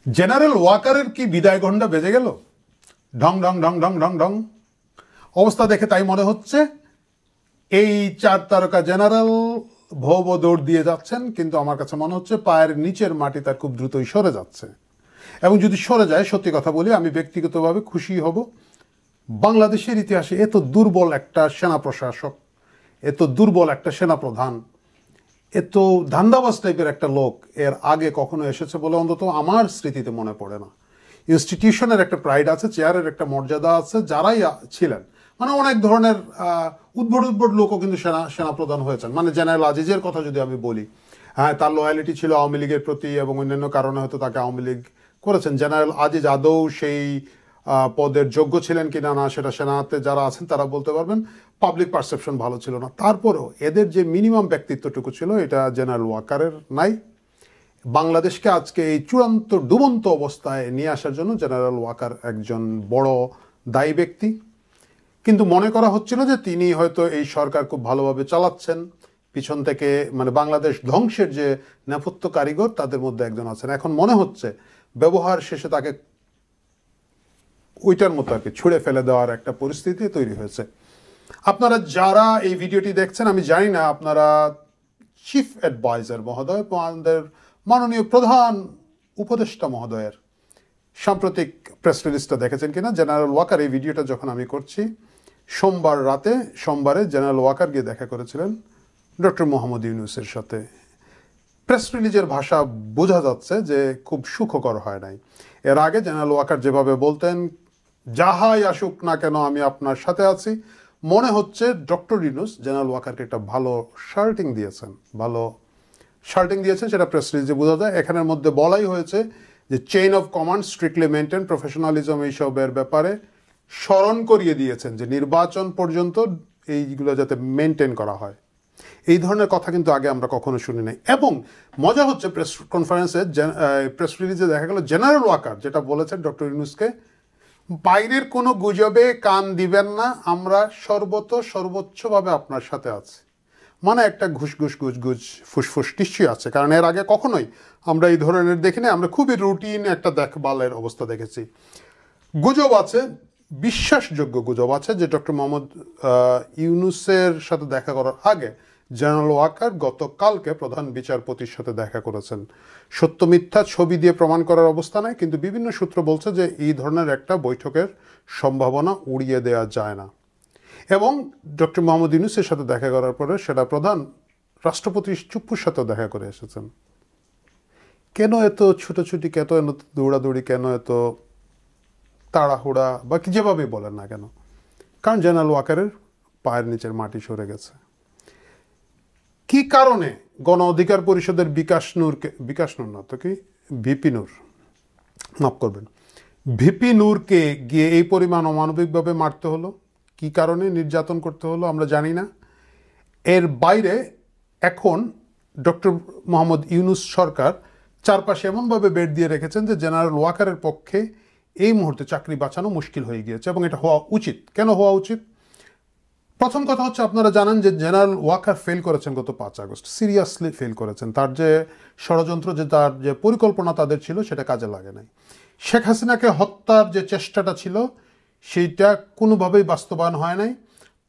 General ওয়াকারের কি বিদায় ঘণ্টা বেজে গেল? ঢং ঢং ঢং ঢং ঢং ঢং অবস্থা দেখে তাই মনে হচ্ছে এই 4 তারকা জেনারেল ভৌ ভৌ দৌড় দিয়ে যাচ্ছেন, কিন্তু আমার কাছে মনে হচ্ছে পায়ের নিচের মাটি তার খুব দ্রুতই সরে যাচ্ছে। এবং যদি সরে যায়, সত্যি কথা বলি, আমি ব্যক্তিগতভাবে খুশি হব। বাংলাদেশের ইতিহাসে এত দুর্বল একটা সেনা প্রশাসক, এত দুর্বল একটা সেনাপ্রধান, এত ধান্দাবাজ টাইপের একটা লোক এর আগে কখনো এসেছে বলে অন্তত আমার স্মৃতিতে মনে পড়ে না। ইনস্টিটিউশনের একটা প্রাইড আছে, চেয়ারের একটা মর্যাদা আছে, যারাই ছিলেন মানে অনেক ধরনের উদ্ভট উদ্ভট লোকও কিন্তু সেনাপ্রধান হয়েছেন। মানে জেনারেল আজিজের কথা যদি আমি বলি, হ্যাঁ, তার লয়ালিটি ছিল আওয়ামী লীগের প্রতি এবং অন্যান্য কারণে হয়তো তাকে আওয়ামী লীগ করেছেন। জেনারেল আজিজ আদৌ সেই পদের যোগ্য ছিলেন কিনা না সেটা সেনাতে যারা আছেন তারা বলতে পারবেন। পাবলিক পারসেপশন ভালো ছিল না, তারপরেও এদের যে মিনিমাম ব্যক্তিত্বটুকু ছিল এটা জেনারেল ওয়াকারের নাই। বাংলাদেশকে আজকে এই চূড়ান্ত ডুবন্ত অবস্থায় নিয়ে আসার জন্য জেনারেল ওয়াকার একজন বড় দায়ী ব্যক্তি। কিন্তু মনে করা হচ্ছিল যে তিনি হয়তো এই সরকার খুব ভালোভাবে চালাচ্ছেন, পিছন থেকে মানে বাংলাদেশ ধ্বংসের যে নেপথ্য কারিগর তাদের মধ্যে একজন আছেন। এখন মনে হচ্ছে ব্যবহার শেষে তাকে ওইটার মতো আর কি ছুঁড়ে ফেলে দেওয়ার একটা পরিস্থিতি তৈরি হয়েছে। আপনারা যারা এই ভিডিওটি দেখছেন, আমি জানি না আপনারা চিফ অ্যাডভাইজার মহোদয়, আমাদের মাননীয় প্রধান উপদেষ্টা মহোদয়ের সাম্প্রতিক প্রেস রিলিজটা দেখেছেন কিনা। জেনারেল ওয়াকার, এই ভিডিওটা যখন আমি করছি সোমবারে জেনারেল ওয়াকার গিয়ে দেখা করেছিলেন ডক্টর মোহাম্মদ ইউনূসের সাথে। প্রেস রিলিজের ভাষা বোঝা যাচ্ছে যে খুব সুখকর হয় নাই। এর আগে জেনারেল ওয়াকার যেভাবে বলতেন, যাহাই আসুক না কেন আমি আপনার সাথে আছি, মনে হচ্ছে ডক্টর ইউনূস জেনারেল ওয়াকারকে একটা ভালো শার্টিং দিয়েছেন, সেটা প্রেস রিলিজে বোঝা যায়। এখানের মধ্যে বলাই হয়েছে যে chain of command strictly maintain, professionalism এইসবের ব্যাপারে স্মরণ করিয়ে দিয়েছেন যে নির্বাচন পর্যন্ত এইগুলো যাতে মেনটেন করা হয়। এই ধরনের কথা কিন্তু আগে আমরা কখনো শুনি নাই। এবং মজা হচ্ছে প্রেস কনফারেন্সে প্রেস রিলিজে দেখা গেল জেনারেল ওয়াকার যেটা বলেছেন ডক্টর ইউনূসকে, বাইরের কোনো গুজবে কান দিবেন না, আমরা সর্বোচ্চভাবে আপনার সাথে আছি। মানে একটা ঘুষ ফুসফুস নিশ্চয়ই আছে, কারণ এর আগে কখনোই আমরা এই ধরনের দেখি না। আমরা খুবই রুটিন একটা দেখভালের অবস্থা দেখেছি। গুজব আছে, বিশ্বাসযোগ্য গুজব আছে যে ডক্টর মোহাম্মদ ইউনূসের সাথে দেখা করার আগে জেনারেল ওয়াকার গতকালকে প্রধান বিচারপতির সাথে দেখা করেছেন। সত্য মিথ্যা ছবি দিয়ে প্রমাণ করার অবস্থা নাই, কিন্তু বিভিন্ন সূত্র বলছে যে এই ধরনের একটা বৈঠকের সম্ভাবনা উড়িয়ে দেওয়া যায় না। এবং ডক্টর মোহাম্মদ ইউনূসের সাথে দেখা করার পরে সেটা প্রধান রাষ্ট্রপতি চুপ্পুর সাথেও দেখা করে এসেছেন। কেন এত ছুটোছুটি, কেন এত দৌড়াদৌড়ি, কেন এত তাড়াহুড়া বা কি যেভাবে বলেন না কেন, কারণ জেনারেল ওয়াকারের পায়ের নিচের মাটি সরে গেছে। কি কারণে গণ অধিকার পরিষদের ভিপি নূরকে গিয়ে এই পরিমাণ অমানবিকভাবে মারতে হলো, কি কারণে নির্যাতন করতে হলো আমরা জানি না। এর বাইরে এখন ডক্টর মোহাম্মদ ইউনূস সরকার চারপাশে এমনভাবে বেড দিয়ে রেখেছেন যে জেনারেল ওয়াকারের পক্ষে এই মুহূর্তে চাকরি বাঁচানো মুশকিল হয়ে গিয়েছে, এবং এটা হওয়া উচিত। কেন হওয়া উচিত? প্রথম কথা হচ্ছে, আপনারা জানেন যে জেনারেল ওয়াকার ফেল করেছেন গত 5 আগস্ট, সিরিয়াসলি ফেল করেছেন। তার যে ষড়যন্ত্র, তার যে পরিকল্পনা তাদের ছিল, সেটা কাজে লাগে নাই। শেখ হাসিনাকে হত্যার যে চেষ্টাটা ছিল সেইটা কোনোভাবেই বাস্তবায়ন হয় নাই।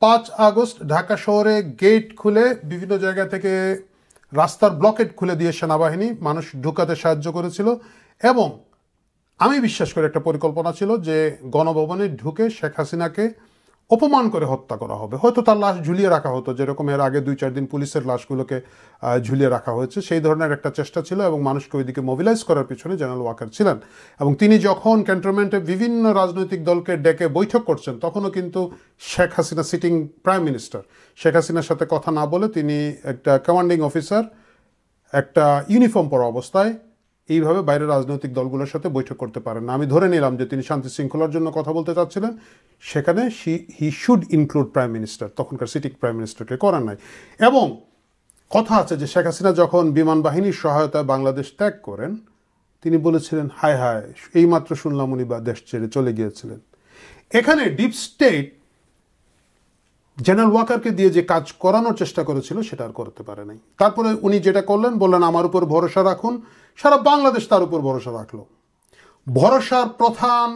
5 আগস্ট ঢাকা শহরে গেট খুলে বিভিন্ন জায়গা থেকে রাস্তার ব্লকেট খুলে দিয়ে সেনাবাহিনী মানুষ ঢুকাতে সাহায্য করেছিল, এবং আমি বিশ্বাস করি একটা পরিকল্পনা ছিল যে গণভবনে ঢুকে শেখ হাসিনাকে অপমান করে হত্যা করা হবে। হয়তো তার লাশ ঝুলিয়ে রাখা হতো, যেরকম এর আগে 2-4 দিন পুলিশের লাশগুলোকে ঝুলিয়ে রাখা হয়েছে, সেই ধরনের একটা চেষ্টা ছিল। এবং মানুষকে ওইদিকে মোবিলাইজ করার পিছনে জেনারেল ওয়াকার ছিলেন। এবং তিনি যখন ক্যান্টনমেন্টে বিভিন্ন রাজনৈতিক দলকে ডেকে বৈঠক করছেন, তখনও কিন্তু Sheikh Hasina sitting prime minister, Sheikh হাসিনার সাথে কথা না বলে তিনি একটা কমান্ডিং অফিসার একটা ইউনিফর্ম পরা অবস্থায় এইভাবে বাইরের রাজনৈতিক দলগুলোর সাথে বৈঠক করতে পারেন না। আমি ধরে নিলাম যে তিনি শান্তি শৃঙ্খলার জন্য কথা বলতে চাচ্ছিলেন, সেখানে he should include prime minister, তখনকার সিটিং প্রাইম মিনিস্টারকে করার নাই। এবং কথা আছে যে শেখ হাসিনা যখন বিমান বাহিনীর সহায়তায় বাংলাদেশ ত্যাগ করেন, তিনি বলেছিলেন, হায় হায়, এইমাত্র শুনলাম উনি বা দেশ ছেড়ে চলে গিয়েছিলেন। এখানে ডিপ স্টেট জেনারেল ওয়াকারকে দিয়ে যে কাজ করানোর চেষ্টা করেছিল সেটা আর করতে পারে নাই। তারপরে উনি যেটা করলেন, বললেন আমার উপর ভরসা রাখুন, সারা বাংলাদেশ তার উপর ভরসা রাখলো। ভরসার প্রধান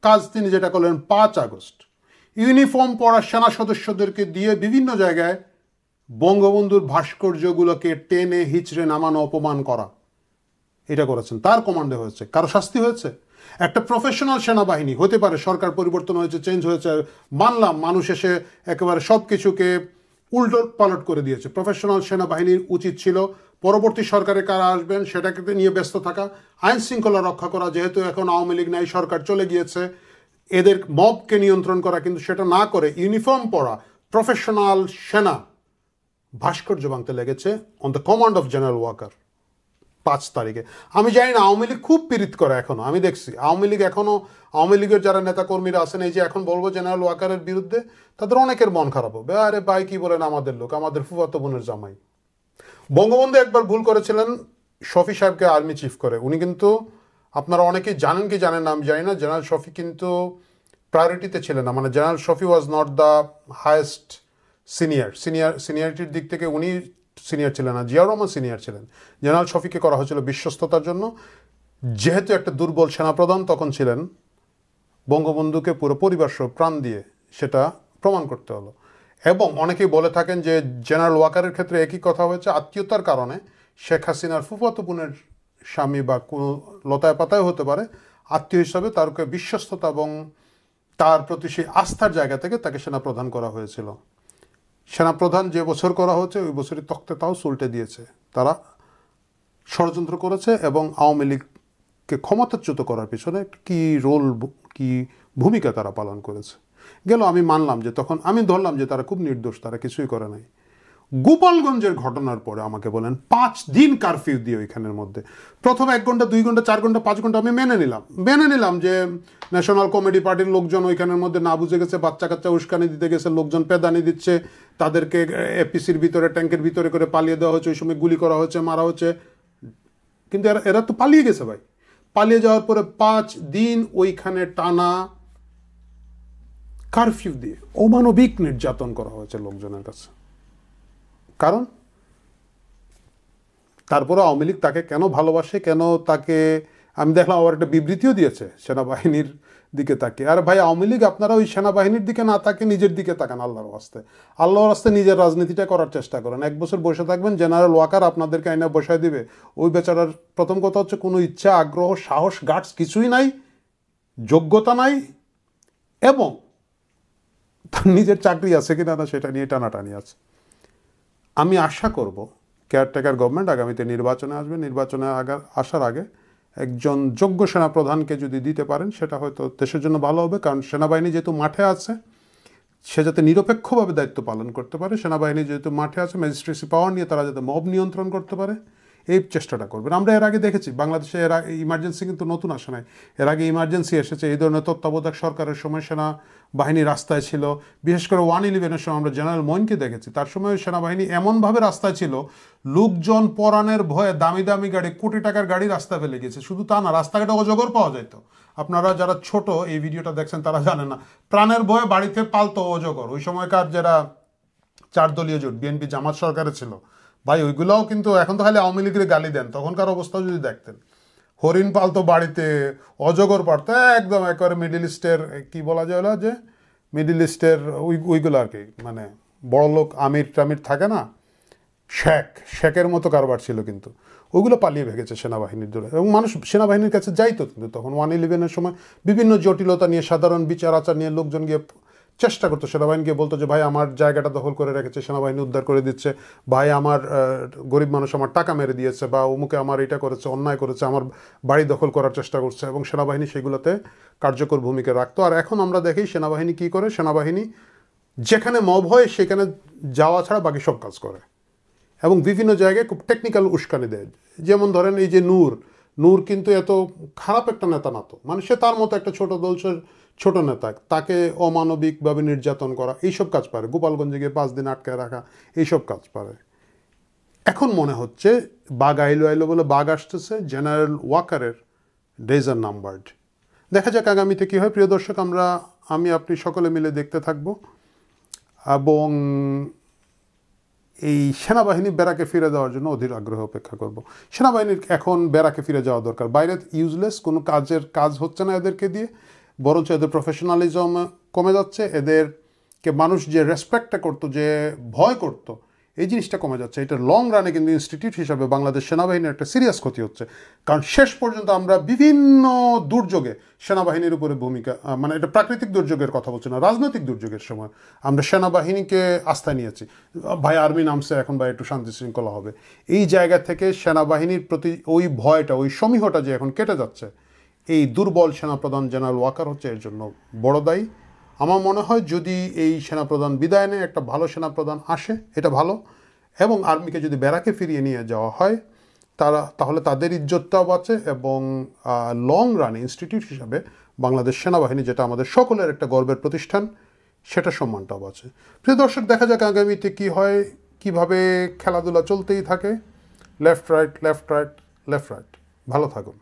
কাজ তিনি যেটা করলেন 5 আগস্ট ইউনিফর্ম পরা সেনা সদস্যদেরকে দিয়ে বিভিন্ন জায়গায় বঙ্গবন্ধুর ভাস্কর্যগুলোকে টেনে হিচড়ে নামানো, অপমান করা, এটা করেছেন। তার কমান্ডে হয়েছে। কারো শাস্তি হয়েছে? একটা প্রফেশনাল সেনাবাহিনী হতে পারে, সরকার পরিবর্তন হয়েছে, চেঞ্জ হয়েছে, মানলাম, মানুষ এসে একেবারে সব কিছুকে উল্টো পালট করে দিয়েছে। প্রফেশনাল সেনাবাহিনীর উচিত ছিল পরবর্তী সরকারে কারা আসবেন সেটাকে নিয়ে ব্যস্ত থাকা, আইন শৃঙ্খলা রক্ষা করা। যেহেতু এখন আওয়ামী লীগ নাই, সরকার চলে গিয়েছে, এদের মবকে নিয়ন্ত্রণ করা। কিন্তু সেটা না করে ইউনিফর্ম পরা প্রফেশনাল সেনা ভাস্কর্য ভাঙতে লেগেছে on the command of general Waker 5 তারিখে। আমি জানি না, আওয়ামী লীগ খুব পীড়িত করে এখনো। আমি দেখছি আওয়ামী লীগ এখনো, আওয়ামী লীগের যারা নেতাকর্মীরা আছেন, এই যে এখন বলবো জেনারেল ওয়াকারের বিরুদ্ধে, তাদের অনেকের মন খারাপ হবে। আরে ভাই কি বলেন, আমাদের লোক, আমাদের ফুফাতো বোনের জামাই। বঙ্গবন্ধু একবার ভুল করেছিলেন শফি সাহেবকে আর্মি চিফ করে। উনি কিন্তু, আপনারা অনেকেই জানেন কি জানেন না আমি জানি না, জেনারেল শফি কিন্তু প্রায়োরিটিতে ছিলেন না। মানে general Shafi was not the highest সিনিয়রিটির দিক থেকে উনি সিনিয়র ছিলেন না, জিয়াউর রহমান সিনিয়র ছিলেন। জেনারেল শফিকে করা হয়েছিল বিশ্বস্ততার জন্য। যেহেতু একটা দুর্বল সেনাপ্রধান তখন ছিলেন, বঙ্গবন্ধুকে পুরো পরিবার সহ প্রাণ দিয়ে সেটা প্রমাণ করতে হলো। এবং অনেকেই বলে থাকেন যে জেনারেল ওয়াকারের ক্ষেত্রে একই কথা হয়েছে, আত্মীয়তার কারণে শেখ হাসিনার ফুফাতো বোনের স্বামী বা কোনো লতায় পাতায় হতে পারে, আত্মীয় হিসাবে তারকে বিশ্বস্ততা এবং তার প্রতি সেই আস্থার জায়গা থেকে তাকে সেনাপ্রধান করা হয়েছিল। সেনাপ্রধান যে বছর করা হচ্ছে ওই বছরই তখতে তাও উল্টে দিয়েছে। তারা ষড়যন্ত্র করেছে এবং আওয়ামী লীগকে ক্ষমতাচ্যুত করার পিছনে কি রোল, কি ভূমিকা তারা পালন করেছে গেল। আমি মানলাম যে তখন আমি ধরলাম যে তারা খুব নির্দোষ, তারা কিছুই করে নাই। গোপালগঞ্জের ঘটনার পরে আমাকে বলেন 5 দিন কারফিউ দিয়ে ওইখানের মধ্যে, প্রথম 1 ঘন্টা 2 ঘন্টা 4 ঘন্টা 5 ঘন্টা আমি মেনে নিলাম যে ন্যাশনাল কমেডি পার্টির লোকজন ওইখানের মধ্যে না বুঝে গেছে, বাচ্চা কাচ্চা উস্কানি দিতে গেছে, লোকজন পেদানি দিচ্ছে, তাদেরকে এপিসির ভিতরে, ট্যাঙ্কের ভিতরে করে পালিয়ে দেওয়া হয়েছে, ওই সময় গুলি করা হয়েছে, মারা হচ্ছে। কিন্তু এরা তো পালিয়ে গেছে ভাই। পালিয়ে যাওয়ার পরে 5 দিন ওইখানে টানা কারফিউ দিয়ে অমানবিক নির্যাতন করা হয়েছে লোকজনের কাছে। কারণ তারপরে আওয়ামী লীগ তাকে কেন ভালোবাসে, কেন তাকে, আমি দেখলাম আবার একটা বিবৃতিও দিয়েছে সেনাবাহিনীর দিকে তাকে। আর ভাই আওয়ামী লীগ আপনারা ওই সেনাবাহিনীর দিকে না তাকে নিজের দিকে তাকান, আল্লাহর রাস্তে নিজের রাজনীতিটা করার চেষ্টা করেন। 1 বছর বসে থাকবেন, জেনারেল ওয়াকার আপনাদেরকে আইনা বসায় দিবে। ওই বেচারার প্রথম কথা হচ্ছে কোনো ইচ্ছা, আগ্রহ, সাহস, গাটস কিছুই নাই, যোগ্যতা নাই, এবং তার নিজের চাকরি আছে কিনা না সেটা নিয়ে টানাটানি আছে। আমি আশা করব কেয়ারটেকার গভর্নমেন্ট আগামীতে নির্বাচনে আসবে, নির্বাচনে আসার আগে একজন যোগ্য সেনাপ্রধানকে যদি দিতে পারেন সেটা হয়তো দেশের জন্য ভালো হবে। কারণ সেনাবাহিনী যেহেতু মাঠে আছে, সে যাতে নিরপেক্ষভাবে দায়িত্ব পালন করতে পারে। সেনাবাহিনী যেহেতু মাঠে আছে, ম্যাজিস্ট্রেসি পাওয়ার নিয়ে তারা যাতে মব নিয়ন্ত্রণ করতে পারে, এই চেষ্টাটা করবেন। আমরা এর আগে দেখেছি বাংলাদেশে, এর আগে ইমার্জেন্সি কিন্তু নতুন আসে নাই, এর আগে ইমার্জেন্সি এসেছে। এই ধরনের তত্ত্বাবধায়ক সরকারের সময় সেনাবাহিনী রাস্তায় ছিল। বিশেষ করে 1/11-এর সময় আমরা জেনারেল মইনকে দেখেছি, তার সময় সেনাবাহিনী এমনভাবে রাস্তায় ছিল, লোকজন পরাণের ভয়ে দামি দামি গাড়ি, কোটি টাকার গাড়ি রাস্তা ফেলে গেছে। শুধু তা না, রাস্তাঘাটে অজগর পাওয়া যেত। আপনারা যারা ছোট এই ভিডিওটা দেখছেন তারা জানেন না, প্রাণের ভয়ে বাড়িতে পালতো অজগর। ওই সময়কার যারা 4 দলীয় জোট, বিএনপি জামাত সরকারে ছিল ভাই, ওইগুলোও কিন্তু, এখন তো খালি আওয়ামী লীগের গালি দেন, তখনকার অবস্থা যদি দেখতেন, হরিণ পালতো বাড়িতে, অজগর পারতো, একদম একেবারে মিডিল ইস্টের, কি বলা যায় ওলা, যে মিডিল ইস্টের ওইগুলো আর কি, মানে বড় লোক আমির টামির থাকে না, শেখের মতো কারবার ছিল। কিন্তু ওইগুলো পালিয়ে ভেগেছে সেনাবাহিনীর দলে, এবং মানুষ সেনাবাহিনীর কাছে যাইতো। কিন্তু তখন 1/11-এর সময় বিভিন্ন জটিলতা নিয়ে, সাধারণ বিচার আচার নিয়ে লোকজন গিয়ে চেষ্টা করতো, সেনাবাহিনীকে বলতো যে ভাই আমার জায়গাটা দখল করে রেখেছে, সেনাবাহিনী উদ্ধার করে দিচ্ছে, ভাই আমার গরিব মানুষ আমার টাকা মেরে দিয়েছে, বা অমুকে আমার এটা করেছে, অন্যায় করেছে, আমার বাড়ি দখল করার চেষ্টা করছে, এবং সেনাবাহিনী সেগুলোতে কার্যকর ভূমিকা রাখতো। আর এখন আমরা দেখি সেনাবাহিনী কি করে, সেনাবাহিনী যেখানে মব হয় সেখানে যাওয়া ছাড়া বাকি সব কাজ করে, এবং বিভিন্ন জায়গায় খুব টেকনিক্যাল উস্কানি দেয়। যেমন ধরেন এই যে নূর কিন্তু এত খারাপ একটা নেতা না তো, মানে সে তার মতো একটা ছোট দলছের ছোট নেতা, তাকে অমানবিকভাবে নির্যাতন করা, এইসব কাজ পারে। গোপালগঞ্জে গিয়ে 5 দিন আটকে রাখা, এইসব কাজ পারে। এখন মনে হচ্ছে বাঘ আইলো বলে বাঘ আসতেছে, জেনারেল ওয়াকারের ডেজ আর নাম্বারড। দেখা যাক আগামীতে কী হয়। প্রিয় দর্শক, আমি আপনি সকলে মিলে দেখতে থাকব, এবং এই সেনাবাহিনী ব্যারাকে ফিরে যাওয়ার জন্য অধীর আগ্রহে অপেক্ষা করব। সেনাবাহিনীর এখন ব্যারাকে ফিরে যাওয়া দরকার। বাইরে ইউজলেস, কোনো কাজ হচ্ছে না এদেরকে দিয়ে, বরঞ্চ এদের প্রফেশনালিজম কমে যাচ্ছে, এদেরকে মানুষ যে রেসপেক্টটা করতো, যে ভয় করতো, এই জিনিসটা কমে যাচ্ছে। এটা লং রানে কিন্তু ইনস্টিটিউট হিসাবে বাংলাদেশ সেনাবাহিনীর একটা সিরিয়াস ক্ষতি হচ্ছে। কারণ শেষ পর্যন্ত আমরা বিভিন্ন দুর্যোগে সেনাবাহিনীর উপরে ভূমিকা, মানে এটা প্রাকৃতিক দুর্যোগের কথা বলছি না, রাজনৈতিক দুর্যোগের সময় আমরা সেনাবাহিনীকে আস্থা নিয়েছি। ভাই আর্মি নামছে, এখন ভাই একটু শান্তি শৃঙ্খলা হবে, এই জায়গা থেকে সেনাবাহিনীর প্রতি ওই ভয়টা, ওই সমীহটা যে এখন কেটে যাচ্ছে, এই দুর্বল সেনাপ্রধান জেনারেল ওয়াকার হচ্ছে এর জন্য বড় দায়ী। আমার মনে হয় যদি এই সেনাপ্রধান বিদায় নেয়, একটা ভালো সেনাপ্রধান আসে, এটা ভালো, এবং আর্মিকে যদি ব্যারাকে ফিরিয়ে নিয়ে যাওয়া হয়, তাহলে তাদের ইজ্জতটাও বাঁচে, এবং লং রান ইনস্টিটিউট হিসাবে বাংলাদেশ সেনাবাহিনী, যেটা আমাদের সকলের একটা গর্বের প্রতিষ্ঠান, সেটা সম্মানটাও বাঁচে। প্রিয় দর্শক, দেখা যাক আগামীতে কি হয়, কিভাবে খেলাধুলা চলতেই থাকে। Left right, left right, left right. ভালো থাকুন।